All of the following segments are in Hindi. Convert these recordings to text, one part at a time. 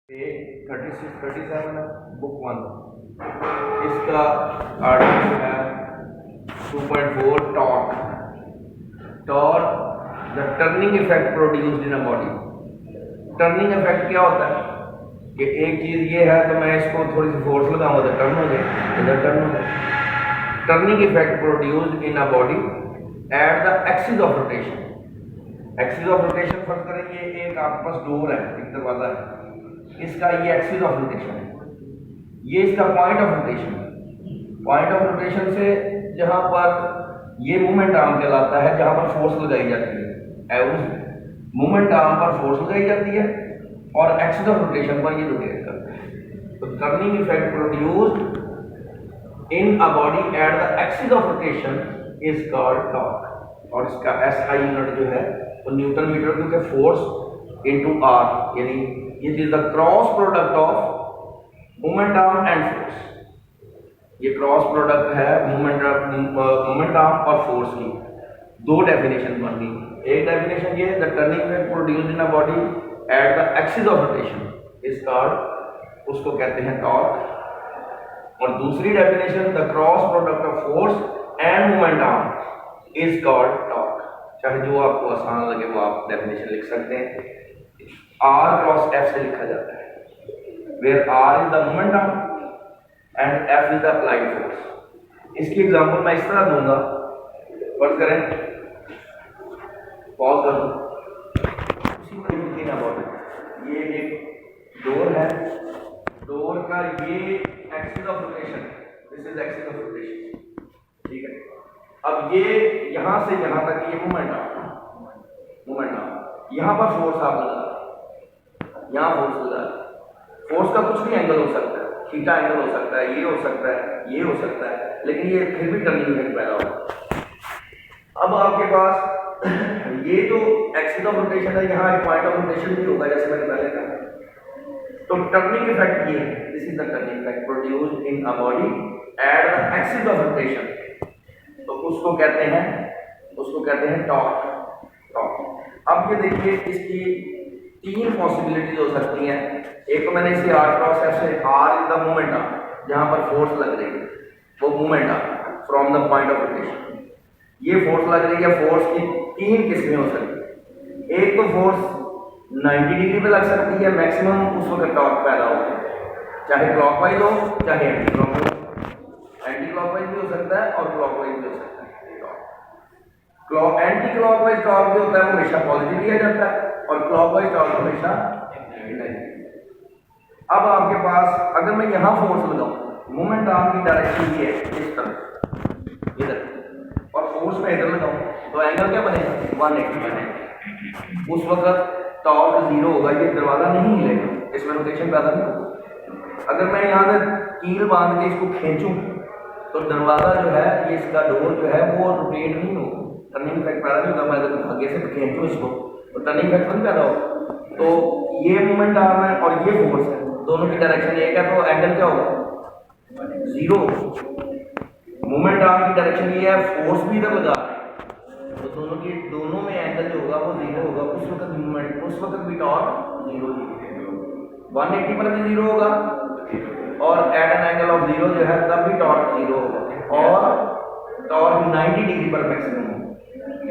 पेज 36-37 है, बुक 1। इसका आर्टिकल है 2.4 torque. The turning effect produced in a body. Turning effect क्या होता है कि एक चीज़ ये है तो मैं इसको थोड़ी सी फोर्स लगाऊंगा तो टर्न हो जाए, इधर टर्न हो जाए। Turning effect produced in a body at the axis of rotation. Axis of rotation फर्ज करेंगे, एक आपके पास डोर है, एक दरवाजा है, इसका ये एक्सिस ऑफ रोटेशन है, ये इसका पॉइंट ऑफ रोटेशन है। पॉइंट ऑफ रोटेशन से जहां पर ये मूवमेंट आर्म कहलाता है, जहां पर फोर्स लगाई जाती है, उस मूवमेंट आर्म पर फोर्स लगाई जाती है और एक्सिस ऑफ रोटेशन पर ये रोटेट करता है। तो turning effect produced in a body at the axis of rotation is called torque. और इसका SI यूनिट जो है वो न्यूटन मीटर, क्योंकि फोर्स इनटू R, यानी it is the cross product of movement arm and force. ये क्रॉस प्रोडक्ट है मूवमेंट आर्म और फोर्स की। दो डेफिनेशन बन गई। एक डेफिनेशन ये, the turning effect produced in a body at the axis of rotation is called, उसको कहते हैं टॉर्क। और दूसरी definition, the cross product of force and movement arm is called torque. चाहे जो आपको आसान लगे वो आप डेफिनेशन लिख सकते हैं। R क्रॉस F से लिखा जाता है, where R is the movement arm and F is the applied force. इसकी एग्जांपल मैं इस तरह दूंगा, फर्ज करें, पॉज कर दो, ये एक डोर है, डोर का ये axis of rotation, this is axis of rotation, ठीक है। अब ये यहां से यहां तक ये मूवमेंट आर्म, यहां पर फोर्स आप लगा, यहां फोर्स लगा। फोर्स का कुछ भी एंगल हो सकता है, थीटा एंगल हो सकता है, ये हो सकता है, ये हो सकता है, लेकिन ये फिर भी टर्निंग इफेक्ट पैदा होगा। अब आपके पास ये जो एक्सिस ऑफ रोटेशन है, यहाँ एक पॉइंट ऑफ रोटेशन भी होगा, जैसे मैंने पहले कहा। तो टर्निंग इफेक्ट ये है, this is the turning effect produced in a body at the axis of rotation. तो उसको कहते हैं टॉर्क। अब ये देखिए, इसकी तीन पॉसिबिलिटीज हो सकती हैं। एक तो मैंने इसे R क्रॉस F से, R is the movement arm, जहां पर फोर्स लग रही है वो movement arm from the point of rotation. ये फोर्स लग रही है, फोर्स की तीन किस्में हो सकती है। एक तो फोर्स 90 डिग्री पे लग सकती है, मैक्सिमम उस वक्त टॉर्क पैदा होता है, चाहे क्लॉकवाइज हो चाहे एंटी क्लॉकवाइज। एंटी क्लॉकवाइज भी हो सकता है और क्लॉकवाइज भी हो सकता है। एंटी क्लॉकवाइज टॉर्क जो होता है वो हमेशा पॉजिटिव लिया जाता है और क्लॉकवाइज टॉर्क हमेशा नेगेटिव। अब आपके पास अगर मैं यहां फोर्स लगाऊं, मूवमेंट आर्म की डायरेक्शन ये है, इस तरफ इधर, और फोर्स में इधर लगाऊं, तो एंगल क्या बनेगा, 180 बनेगा। उस वक्त टॉर्क 0 होगा, ये दरवाजा नहीं हिलेगा, इसमें रोटेशन पैदा नहीं होगा। अगर मैं यहाँ से कील बांध के इसको खींचूं तो दरवाजा जो है, ये इसका डोर जो है वो रोटेट नहीं होगा, टर्निंग इफेक्ट पैदा नहीं होगा। मैं अगर आगे से खींचूं इसको तो टर्निंग इफेक्ट नहीं पैदा होगा। तो ये मूवमेंट आर्म है और ये फोर्स है, दोनों की डायरेक्शन एक है, तो एंगल क्या होगा, 0। मूवमेंट आर्म की डायरेक्शन ये है, फोर्स भी इधर लगा रहा है, तो दोनों में एंगल जो होगा वो 0 होगा। उस वक्त भी टॉर्क 0 होगा, 180 पर भी 0 होगा, और एट एन एंगल ऑफ 0 जो है तब भी टॉर्क 0 होगा, और टॉर्क 90 डिग्री पर मैक्सिमम होगा।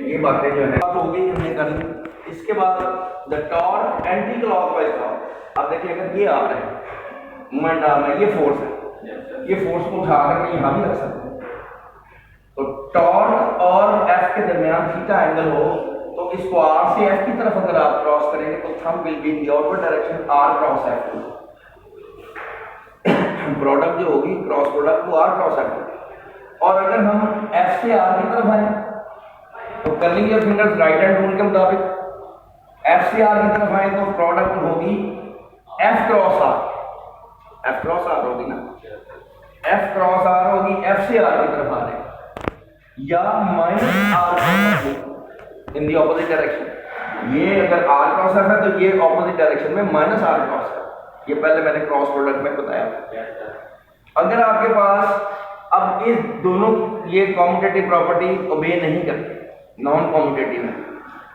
ये बातें जो है हो गई हमने कर ली। इसके बाद the torque anti clockwise torque. अब देखिए, अगर ये आ रहा है मूवमेंट आर्म है, ये फोर्स है, ये फोर्स को उठाकर मैं यहाँ भी रख सकता हूँ। तो टॉर्क और F के दरमियान थीटा एंगल हो, तो इसको R से F की तरफ अगर आप क्रॉस करेंगे तो thumb will be in the outward direction R cross F। Product जो होगी, क्रॉस प्रोडक्ट, वो R क्रॉस F। और अगर हम F से R की तरफ आए तो curling your fingers right hand rule के मुताबिक F से R की तरफ आए तो प्रोडक्ट होगी F cross R। F cross R होगी ना, F क्रॉस R होगी, F से R की तरफ आ रहे हैं, या minus R in the opposite direction. ये अगर R क्रॉस F है तो ये ऑपोजिट डायरेक्शन में माइनस R क्रॉस है। ये पहले मैंने क्रॉस प्रोडक्ट में बताया। अगर आपके पास अब इस दोनों, ये कॉम्यूटेटिव प्रॉपर्टी ओबे नहीं करती, नॉन कॉम्यूटेटिव है,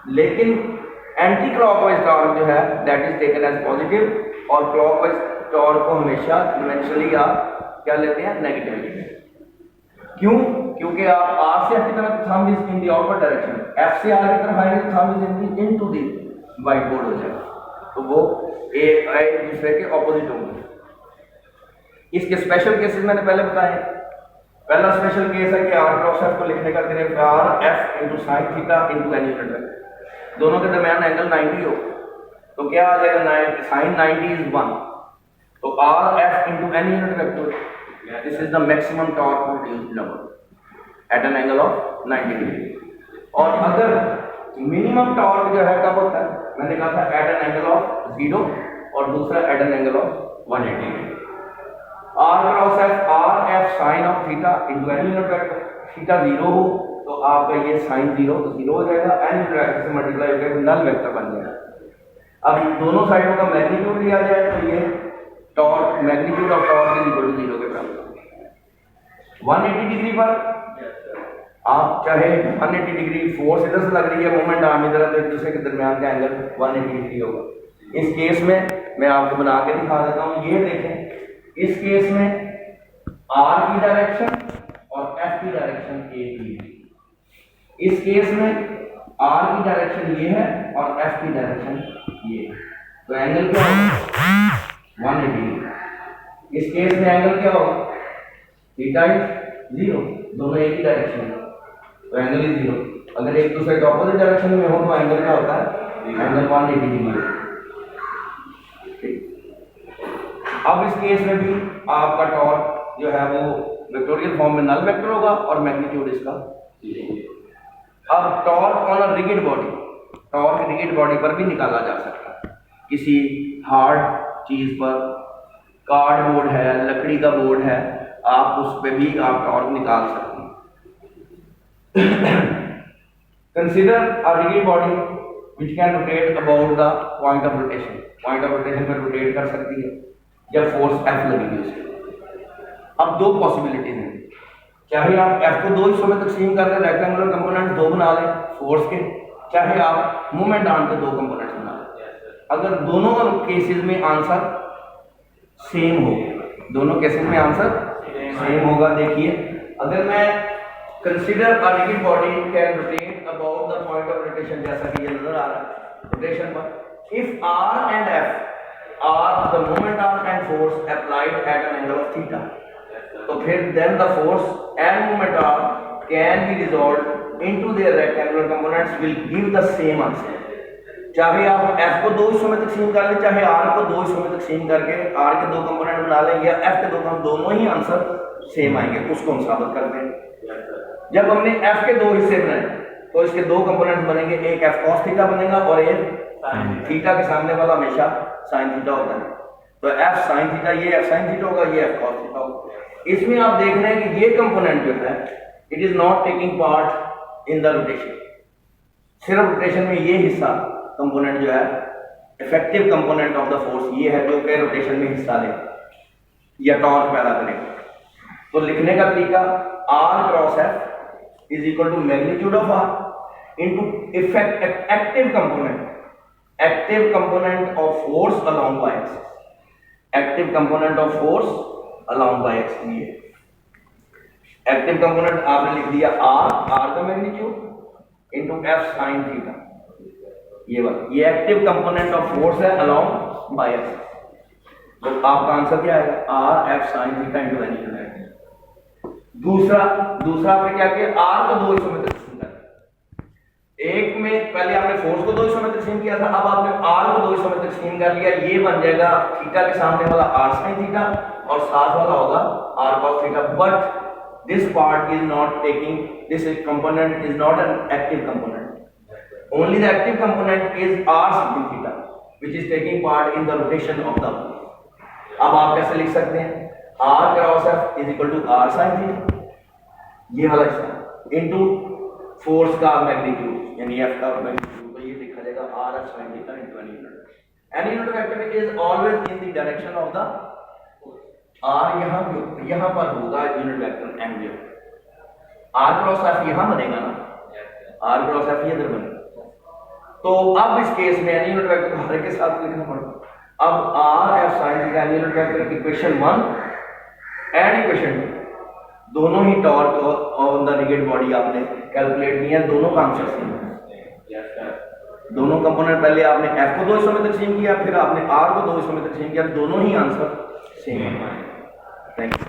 लेकिन एंटी क्लॉकवाइज टॉर्क जो है that is taken as positive और क्लॉकवाइज टॉर्क को हमेशा इवेंचुअली आप क्या लेते हैं, नेगेटिव लेते हैं। क्यों? क्योंकि आप आर से एफ की तरफ thumb is in the outward direction, F से आर की तरफ आएंगे तो thumb is into the white board हो जाएगा, तो वो एक दूसरे के ऑपोजिट होंगे। इसके स्पेशल केसेस मैंने पहले बताए। पहला स्पेशल केस है कि आर क्रॉस एफ को लिखने का करें R F into sine theta into any unit vector, दोनों के दरमियान एंगल 90 हो, तो क्या आ जाएगा, साइन 90 इज 1, तो R F into any unit vector, this is the maximum torque produced in a body at an angle of 90 degree. और अगर मिनिमम टॉर्क जो है कब होता है, मैंने कहा था एट एन एंगल ऑफ 0 और दूसरा at an angle of 180 degree. R cross F, R F sine of theta into any unit vector, theta 0 हो तो आपका ये साइन 0 तो 0 हो जाएगा, एनी यूनिट वेक्टर से मल्टीप्लाई होकर नल वेक्टर बन जाएगा। अब इन दोनों साइडों का मैग्नीट्यूड लिया जाए तो ये torque, magnitude of torque is equal to 0 के बराबर। 180 डिग्री पर आप चाहे 180 डिग्री फोर्स इधर से लग रही है, मोमेंट आर्म इधर है, तो एक दूसरे के दरमियान का एंगल 180 डिग्री होगा। इस केस में मैं आपको बना के दिखा देता हूँ, ये देखें, इस केस में आर की डायरेक्शन और एफ की डायरेक्शन एक ही है। इस केस में आर की डायरेक्शन ये है और एफ की डायरेक्शन ये है, तो एंगल क्या होगा, 180 डिग्री। इस केस में एंगल क्या होगा, थीटा इज 0, दोनों एक ही डायरेक्शन में, तो एंगल इज 0। अगर एक दूसरे के ऑपोजिट डायरेक्शन में हो तो एंगल क्या होता है, एंगल 180 डिग्री। अब इस केस में भी आपका टॉर्क जो है वो वेक्टोरियल फॉर्म में नल वेक्टर होगा और मैग्नीट्यूड इसका 0। अब torque on a rigid body, torque rigid body पर भी निकाला जा सकता है। किसी हार्ड चीज पर, कार्डबोर्ड है, लकड़ी का बोर्ड है, आप उस पर भी आप टॉर्क निकाल सकते हैं। Consider a rigid body which can rotate about the point of rotation, point of rotation पर रोटेट कर सकती है जब फोर्स एफ लगेगी उसके। अब दो पॉसिबिलिटीज हैं, चाहे आप एफ को दो हिस्सों में तकसीम कर लें, रेक्टेंगुलर कंपोनेंट दो बना लें फोर्स के, चाहे आप मूवमेंट आर्म के दो कंपोनेंट्स बना लें। अगर दोनों केसेस में आंसर सेम हो, दोनों केसेस में आंसर सेम होगा, देखिए अगर मैं consider a rigid body can rotate about the point of rotation, जैसा कि ये नजर आ रहा है रोटेशन पर, if R and F are the moment arm and force applied at an angle of theta, तो फिर then the force and moment arm can be resolved into their rectangular components will give the same answer। चाहे आप f को दो हिस्सों में तकसीम कर लें, चाहे r को दो हिस्सों में तकसीम करके r के दो कंपोनेंट बना लें, या f के दोनों ही आंसर सेम आएंगे। उसको हम साबित करते हैं। जब हमने f के दो हिस्से बनाए तो इसके दो कंपोनेंट बनेंगे, एक f cos थीटा बनेगा और एक थीटा के सामने वाला हमेशा साइन थीटा होता है, तो एफ साइन थीटा, ये एफ साइन थीटा होगा, ये एफ कॉस थीटा होगा। इसमें आप देख रहे हैं कि ये कंपोनेंट जो है it is not taking part in the rotation, सिर्फ रोटेशन में ये हिस्सा कंपोनेंट जो है effective component of the force ये है जो कि रोटेशन में हिस्सा ले या टॉर्क पैदा करेगा। तो लिखने का तरीका R cross F is equal to magnitude of R into effect active component, active component of force along y axis, active component of force along y axis। ये active component आपने लिख दिया r का magnitude into f sin theta, ये वाला, ये एक्टिव कंपोनेंट ऑफ फोर्स है along y axis। तो आपका आंसर क्या आएगा, r f sin theta into any unit. दूसरा आपने क्या किया, r को दो हिस्सों में तकसीम कर, एक में पहले आपने फोर्स को दो हिस्सों में तकसीम किया था, अब आपने आर को दो हिस्सों में तकसीम कर लिया, ये बन जाएगा थीटा के सामने वाला आर साइन थीटा और साथ वाला होगा R cos theta. But this part is not taking, this component is not an active component, only the active component is R sine theta which is taking part in the rotation of the. अब आप कैसे लिख सकते हैं, R cross F is equal to R sine theta, ये वाला हिस्सा इनटू फोर्स का मैग्नीट्यूड यानी f का मैग्नीट्यूड, तो ये लिखा जाएगा r f sin theta into any unit vector. Any unit vector is always in the direction of the r, यहां पर होगा unit vector angular, r cross f यहां बनेगा ना, r क्रॉस f इधर बनेगा। तो अब इस केस में एनी यूनिट वेक्टर हर के साथ लिखना पड़ेगा, अब R F sine theta angular vector equation 1 and equation 2 दोनों ही torque on the rigid body आपने कैलकुलेट किया, दोनों का आंसर सेम है। दोनों कंपोनेंट पहले आपने एफ को 2 हिस्सों में तकसीम किया, फिर आपने आर को 2 हिस्सों में तकसीम किया, दोनों ही आंसर सेम है। Thank you.